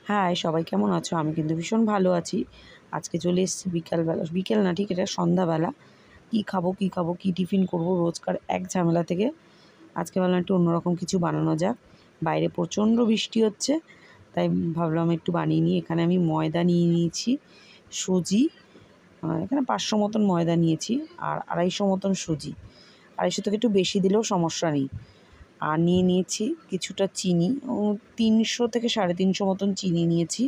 High, সবাই কেমন আছো? আমি কিন্তু ভীষণ ভালো আছি। আজকে চলে এসেছি বিকালবেলা, বিকেল না ঠিক এটা সন্ধ্যাবেলা। কী খাবো, কী টিফিন করব রোজকার এক ঝামেলা থেকে আজকে ভাবলাম একটু অন্যরকম কিছু বানানো যাক। বাইরে প্রচণ্ড বৃষ্টি হচ্ছে, তাই ভাবলাম একটু বানিয়ে নিই। এখানে আমি ময়দা নিয়ে নিয়েছি, সুজি, এখানে 500 মতন ময়দা নিয়েছি আর 250 মতন সুজি। 250 থেকে একটু বেশি দিলেও সমস্যা নেই। আর নিয়ে নিয়েছি কিছুটা চিনি, 300 থেকে 350 মতন চিনি নিয়েছি।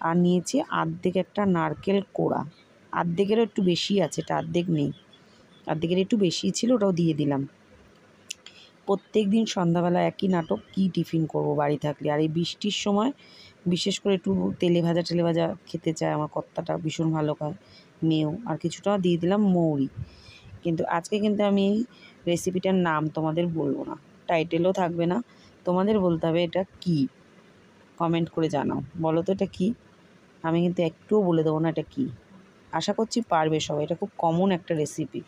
আর নিয়েছি আর্ধেক একটা নারকেল কোড়া, আর্ধেকেরও একটু বেশি আছে, এটা আর্ধেক নেই, আর্ধেকের একটু বেশিই ছিল, ওটাও দিয়ে দিলাম। প্রত্যেক দিন সন্ধ্যাবেলা একই নাটক, কী টিফিন করব বাড়ি থাকলে। আর এই বৃষ্টির সময় বিশেষ করে একটু তেলে ভাজা খেতে চায় আমার কর্তাটা, ভীষণ ভালো খায়, মেয়েও। আর কিছুটা দিয়ে দিলাম মৌরি। কিন্তু আজকে কিন্তু আমি এই রেসিপিটার নাম তোমাদের বলবো না, টাইটেলও থাকবে না, তোমাদের বলতে হবে এটা কী। কমেন্ট করে জানাও, বলো তো এটা কী। আমি কিন্তু একটুও বলে দেবো না এটা কী। আশা করছি পারবে সবাই, এটা খুব কমন একটা রেসিপি,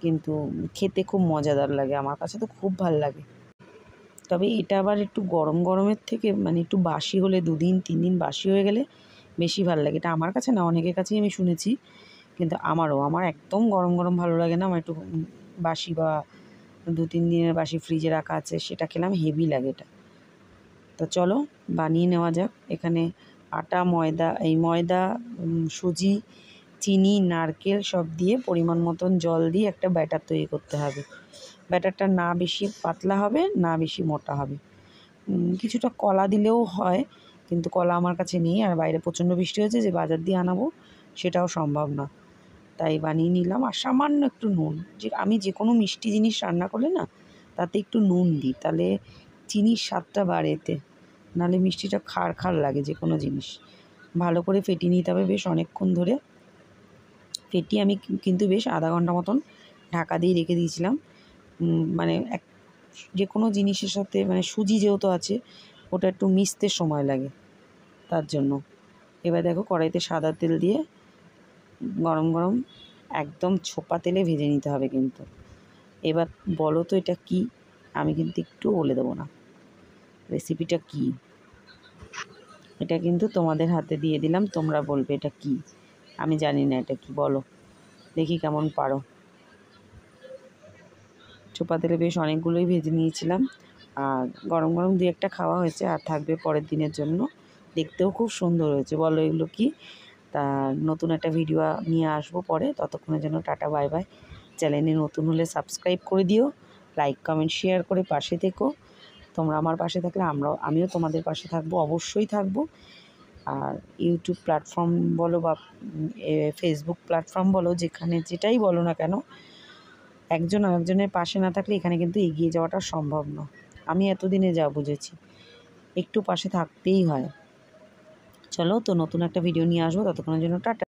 কিন্তু খেতে খুব মজাদার লাগে, আমার কাছে তো খুব ভাল লাগে। তবে এটা আবার একটু গরম গরমের থেকে মানে একটু বাসি হলে, 2 দিন 3 দিন বাসি হয়ে গেলে বেশি ভালো লাগে। এটা আমার কাছে না, অনেকের কাছেই আমি শুনেছি, কিন্তু আমার একদম গরম গরম ভালো লাগে না। আমার একটু বাসি বা 2-3 দিনের বাসি ফ্রিজে রাখা আছে, সেটা খেলাম হেভি লাগে এটা। তো চলো বানিয়ে নেওয়া যাক। এখানে আটা, ময়দা, ময়দা, সুজি, চিনি, নারকেল সব দিয়ে পরিমাণ মতন জল দিয়ে একটা ব্যাটার তৈরি করতে হবে। ব্যাটারটা না বেশি পাতলা হবে, না বেশি মোটা হবে। কিছুটা কলা দিলেও হয়, কিন্তু কলা আমার কাছে নেই, আর বাইরে প্রচণ্ড বৃষ্টি হয়েছে, যে বাজার দিয়ে আনাবো সেটাও সম্ভব না। তাই বানিয়ে নিলাম। আর সামান্য একটু নুন, যে আমি যে কোনো মিষ্টি জিনিস রান্না করলে না তাতে একটু নুন দিই, তাহলে চিনির স্বাদটা বাড়ে এতে, নাহলে মিষ্টিটা খার খার লাগে যে কোনো জিনিস। ভালো করে ফেটিয়ে নিতে হবে বেশ অনেকক্ষণ ধরে। ফেটিয়ে আমি কিন্তু বেশ আধা ঘন্টা মতন ঢাকা দিয়ে রেখে দিয়েছিলাম। মানে যে কোনো জিনিসের সাথে, মানে সুজি যেহেতু আছে, ওটা একটু মিশতে সময় লাগে, তার জন্য। এবার দেখো কড়াইতে সাদা তেল দিয়ে গরম গরম একদম ছোপা তেলে ভেজে নিতে হবে কিন্তু। এবার বলো তো এটা কী, আমি কিন্তু একটুও বলে দেবো না রেসিপিটা কী। এটা কিন্তু তোমাদের হাতে দিয়ে দিলাম, তোমরা বলবে এটা কী। আমি জানি না এটা কী, বলো দেখি কেমন পারো। ছোপা তেলে বেশ অনেকগুলোই ভেজে নিয়েছিলাম, আর গরম গরম 2-1টা খাওয়া হয়েছে, আর থাকবে পরের দিনের জন্য। দেখতেও খুব সুন্দর হয়েছে। বলো এগুলো কী। তা নতুন একটা ভিডিও নিয়ে আসবো পরে, ততক্ষণের জন্য টাটা, বাই বাই। চ্যানেলে নতুন হলে সাবস্ক্রাইব করে দিও, লাইক কমেন্ট শেয়ার করে পাশে থেকো। তোমরা আমার পাশে থাকলে আমিও তোমাদের পাশে থাকবো, অবশ্যই থাকবো। আর ইউটিউব প্ল্যাটফর্ম বলো বা ফেসবুক প্ল্যাটফর্ম বলো, যেখানে যেটাই বলো না কেন, একজন আরেকজনের পাশে না থাকলে এখানে কিন্তু এগিয়ে যাওয়াটা সম্ভব না। আমি এতদিনে যা বুঝেছি, একটু পাশে থাকতেই হয়। চলো তো নতুন একটা ভিডিও নিয়ে আসবো, ততক্ষণের জন্য টাটা।